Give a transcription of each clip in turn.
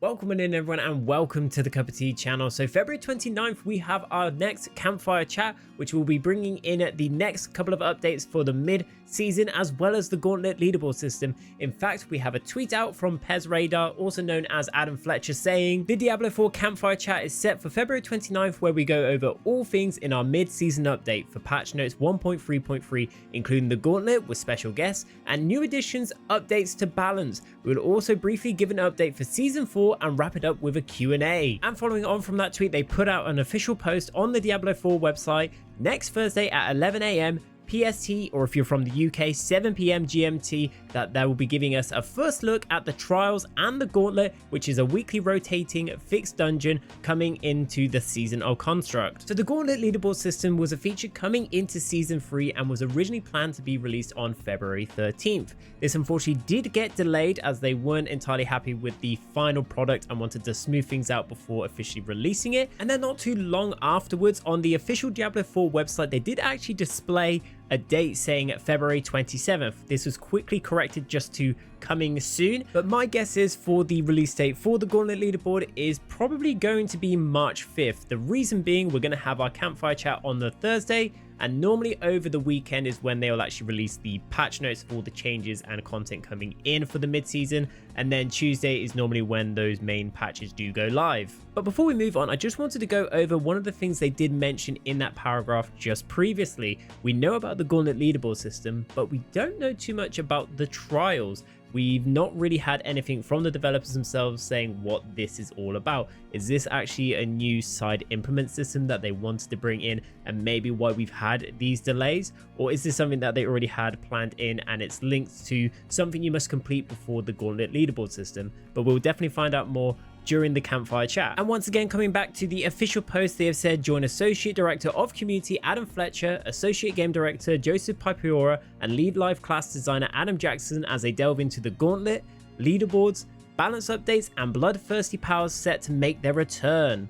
Welcome in everyone and welcome to the Cup of Tea channel. So February 29th we have our next Campfire Chat, which will be bringing in the next couple of updates for the mid-season as well as the Gauntlet Leaderboard system. In fact, we have a tweet out from Pez Radar, also known as Adam Fletcher, saying the Diablo 4 Campfire Chat is set for February 29th, where we go over all things in our mid-season update for patch notes 1.3.3, including the Gauntlet with special guests and new additions, updates to balance. We will also briefly give an update for Season 4 and wrap it up with a Q&A. And following on from that tweet, they put out an official post on the Diablo 4 website next Thursday at 11 AM PST, or if you're from the UK, 7 PM GMT, that they will be giving us a first look at the trials and the Gauntlet, which is a weekly rotating fixed dungeon coming into the Season of Construct. So the Gauntlet Leaderboard system was a feature coming into Season 3 and was originally planned to be released on February 13th. This unfortunately did get delayed as they weren't entirely happy with the final product and wanted to smooth things out before officially releasing it. And then not too long afterwards, on the official Diablo 4 website, they did actually display a date saying February 27th. This was quickly corrected just to coming soon, but my guess is for the release date for the Gauntlet Leaderboard is probably going to be March 5th. The reason being, we're going to have our Campfire Chat on the Thursday, and normally over the weekend is when they will actually release the patch notes for all the changes and content coming in for the mid-season, and then Tuesday is normally when those main patches do go live. But before we move on, I just wanted to go over one of the things they did mention in that paragraph just previously. We know about the Gauntlet Leaderboard system, but we don't know too much about the trials. We've not really had anything from the developers themselves saying what this is all about. Is this actually a new side implement system that they wanted to bring in and maybe why we've had these delays? Or is this something that they already had planned in and it's linked to something you must complete before the Gauntlet Leaderboard system? But we'll definitely find out more during the Campfire Chat. And once again, coming back to the official post, they have said join Associate Director of Community Adam Fletcher, Associate Game Director Joseph Pipiora, and Lead Live Class Designer Adam Jackson as they delve into the Gauntlet, Leaderboards, balance updates, and Bloodthirsty Powers set to make their return.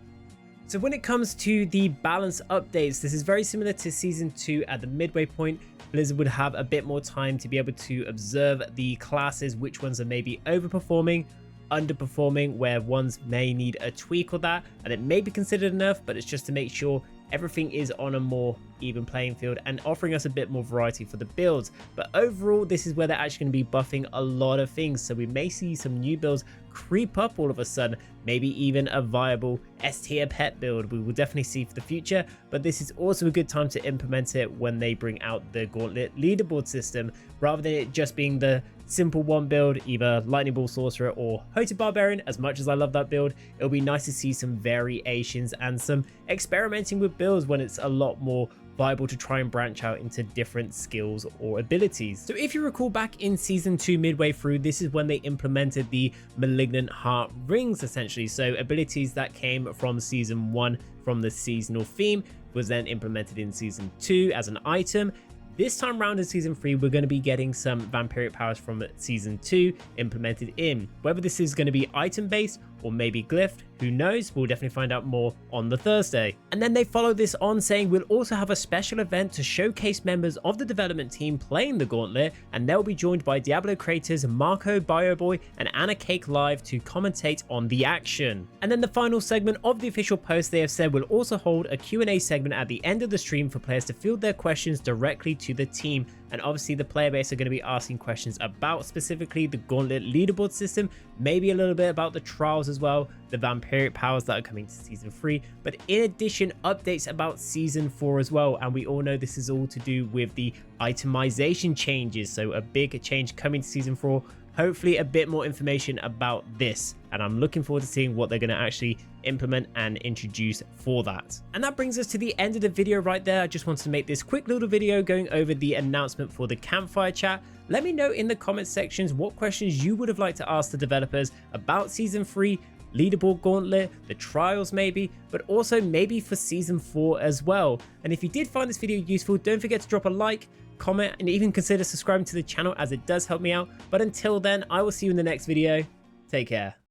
So when it comes to the balance updates, this is very similar to Season 2 at the midway point. Blizzard would have a bit more time to be able to observe the classes, which ones are maybe overperforming, underperforming, where ones may need a tweak or that, and it may be considered enough, but it's just to make sure everything is on a more even playing field and offering us a bit more variety for the builds. But overall, this is where they're actually going to be buffing a lot of things, so we may see some new builds creep up all of a sudden, maybe even a viable S-tier pet build we will definitely see for the future. But this is also a good time to implement it when they bring out the Gauntlet Leaderboard system, rather than it just being the simple one build, either Lightning Ball Sorcerer or Hoted Barbarian. As much as I love that build, it'll be nice to see some variations and some experimenting with builds when it's a lot more viable to try and branch out into different skills or abilities. So if you recall back in Season 2 midway through, this is when they implemented the Malignant Heart Rings essentially. So abilities that came from Season 1 from the seasonal theme was then implemented in Season 2 as an item. This time round in Season 3, we're going to be getting some Vampiric Powers from Season 2 implemented in. Whether this is going to be item based or maybe glyphed, who knows? We'll definitely find out more on the Thursday. And then they follow this on saying we'll also have a special event to showcase members of the development team playing the Gauntlet, and they'll be joined by Diablo creators Marco Bioboy and Anna Cake Live to commentate on the action. And then the final segment of the official post, they have said we'll also hold a Q&A segment at the end of the stream for players to field their questions directly to the team. And obviously the player base are going to be asking questions about specifically the Gauntlet Leaderboard system, maybe a little bit about the trials as well, the Vampiric Powers that are coming to Season 3, but in addition, updates about Season 4 as well. And we all know this is all to do with the itemization changes, so a big change coming to Season 4. Hopefully a bit more information about this, and I'm looking forward to seeing what they're going to actually implement and introduce for that. And that brings us to the end of the video right there. I just wanted to make this quick little video going over the announcement for the Campfire Chat. Let me know in the comment sections what questions you would have liked to ask the developers about Season 3, Leaderboard Gauntlet, the trials maybe, but also maybe for Season 4 as well. And if you did find this video useful, don't forget to drop a like, comment, and even consider subscribing to the channel, as it does help me out. But until then, I will see you in the next video. Take care.